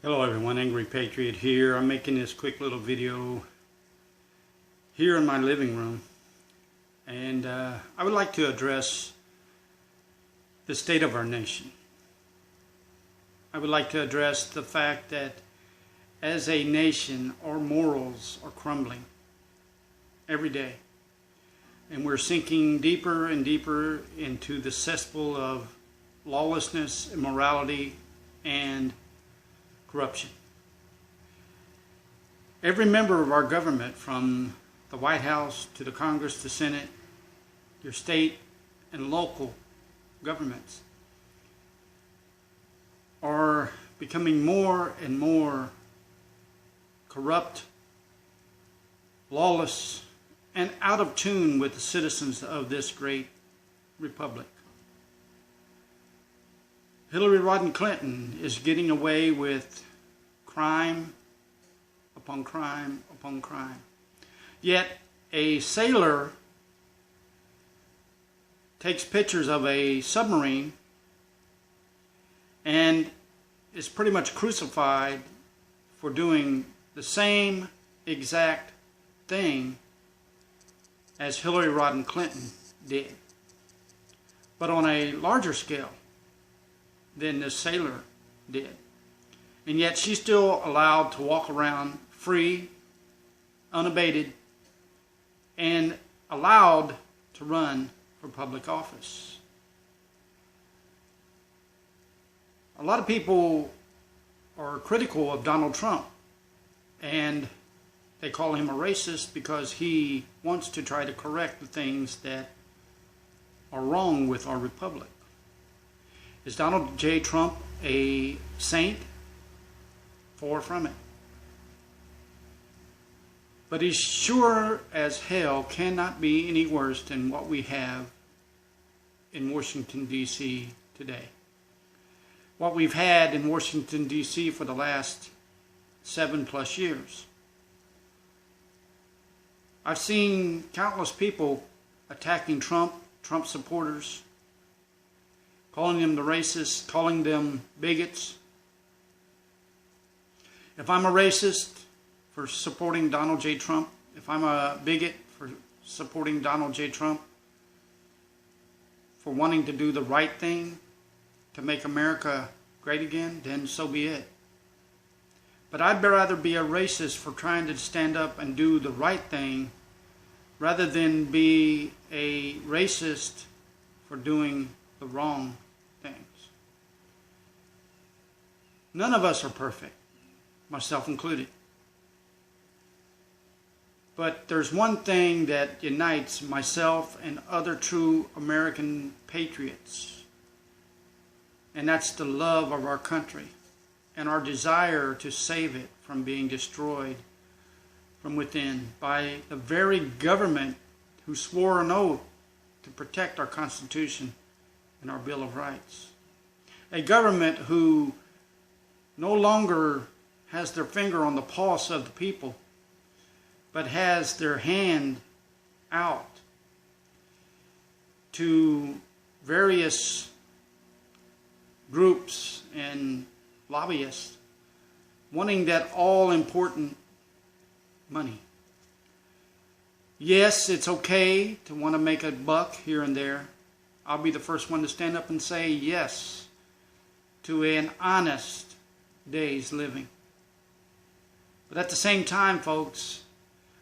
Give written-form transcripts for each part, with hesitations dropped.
Hello everyone, Angry Patriot here. I'm making this quick little video here in my living room, and I would like to address the state of our nation. I would like to address the fact that as a nation our morals are crumbling every day, and we're sinking deeper and deeper into the cesspool of lawlessness, immorality, and corruption. Every member of our government, from the White House to the Congress, the Senate, your state and local governments, are becoming more and more corrupt, lawless, and out of tune with the citizens of this great republic. Hillary Rodham Clinton is getting away with crime upon crime upon crime. Yet a sailor takes pictures of a submarine and is pretty much crucified for doing the same exact thing as Hillary Rodham Clinton did, but on a larger scale than this sailor did. And yet she's still allowed to walk around free, unabated, and allowed to run for public office. A lot of people are critical of Donald Trump, and they call him a racist because he wants to try to correct the things that are wrong with our republic. Is Donald J. Trump a saint? Far from it. But he sure as hell cannot be any worse than what we have in Washington, D.C. today. What we've had in Washington, D.C. for the last 7+ years. I've seen countless people attacking Trump supporters, calling them the racists, calling them bigots. If I'm a racist for supporting Donald J. Trump, if I'm a bigot for supporting Donald J. Trump, for wanting to do the right thing to make America great again, then so be it. But I'd rather be a racist for trying to stand up and do the right thing rather than be a racist for doing the wrong things. None of us are perfect, myself included. But there's one thing that unites myself and other true American patriots, and that's the love of our country and our desire to save it from being destroyed from within by the very government who swore an oath to protect our Constitution and our Bill of Rights. A government who no longer has their finger on the pulse of the people, but has their hand out to various groups and lobbyists wanting that all-important money. Yes, it's okay to want to make a buck here and there. I'll be the first one to stand up and say yes to an honest day's living. But at the same time, folks,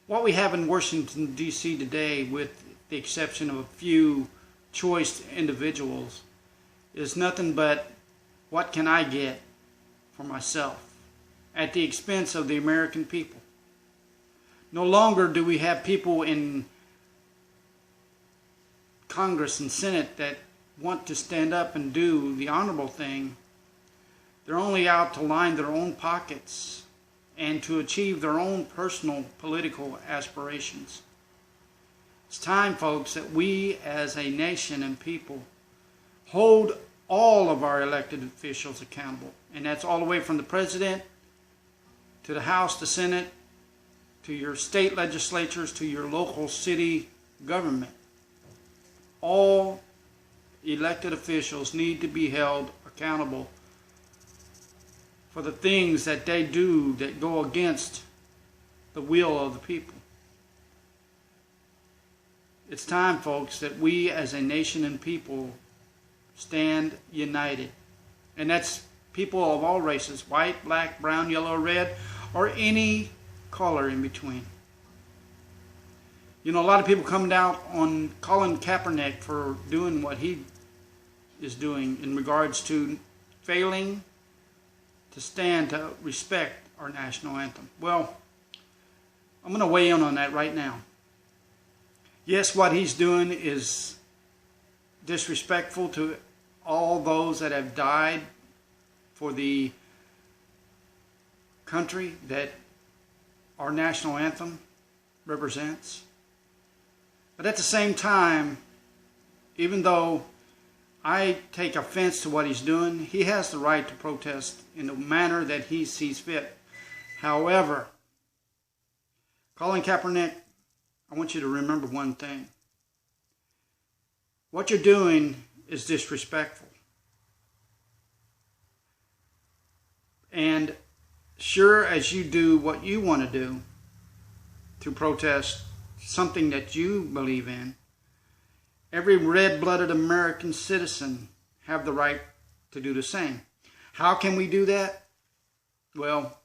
what we have in Washington, D.C. today, with the exception of a few choice individuals, is nothing but what can I get for myself at the expense of the American people. No longer do we have people in Congress and Senate that want to stand up and do the honorable thing. They're only out to line their own pockets and to achieve their own personal political aspirations. It's time, folks, that we as a nation and people hold all of our elected officials accountable. And that's all the way from the president to the House, the Senate, to your state legislatures, to your local city government. All elected officials need to be held accountable for the things that they do that go against the will of the people. It's time, folks, that we as a nation and people stand united. And that's people of all races, white, black, brown, yellow, red, or any color in between. You know, a lot of people come down on Colin Kaepernick for doing what he is doing in regards to failing to stand to respect our national anthem. Well, I'm going to weigh in on that right now. Yes, what he's doing is disrespectful to all those that have died for the country that our national anthem represents. But at the same time, even though I take offense to what he's doing, he has the right to protest in the manner that he sees fit. However, Colin Kaepernick, I want you to remember one thing. What you're doing is disrespectful. And sure as you do what you want to do to protest something that you believe in, every red-blooded American citizen have the right to do the same. How can we do that? Well,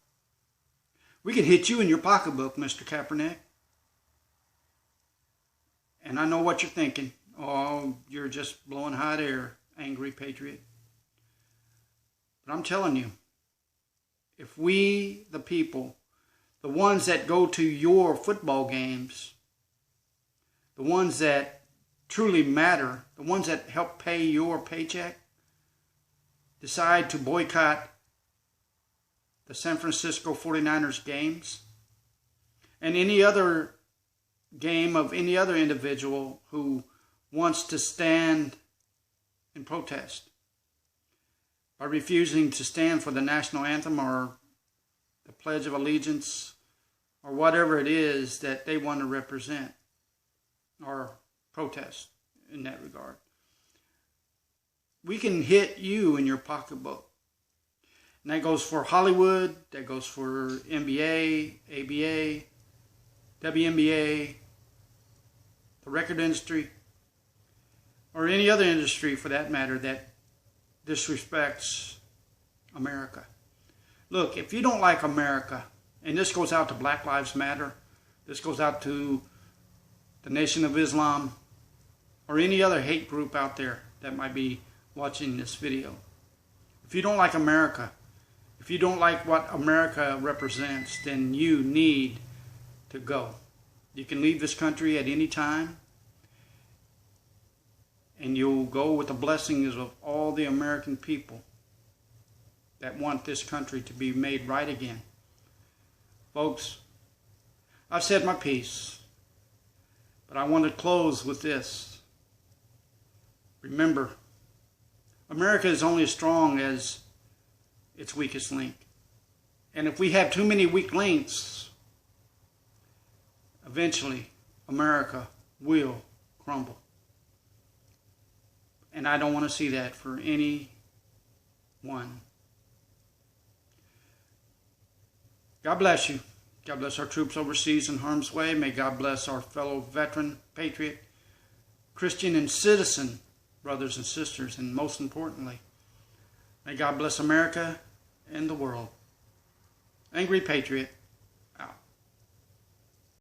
we can hit you in your pocketbook, Mr. Kaepernick. And I know what you're thinking. Oh, you're just blowing hot air, angry patriot. But I'm telling you, if we, the people, the ones that go to your football games, the ones that truly matter, the ones that help pay your paycheck, decide to boycott the San Francisco 49ers games and any other game of any other individual who wants to stand in protest by refusing to stand for the national anthem or the Pledge of Allegiance or whatever it is that they want to represent or protest in that regard. We can hit you in your pocketbook. And that goes for Hollywood, that goes for NBA, ABA, WNBA, the record industry, or any other industry for that matter that disrespects America. Look, if you don't like America, and this goes out to Black Lives Matter, this goes out to the Nation of Islam, or any other hate group out there that might be watching this video. If you don't like America, if you don't like what America represents, then you need to go. You can leave this country at any time, and you'll go with the blessings of all the American people that want this country to be made right again. Folks, I've said my piece, but I want to close with this. Remember, America is only as strong as its weakest link. And if we have too many weak links, eventually America will crumble. And I don't want to see that for anyone. God bless you. God bless our troops overseas in harm's way. May God bless our fellow veteran, patriot, Christian, and citizen brothers and sisters. And most importantly, may God bless America and the world. Angry Patriot.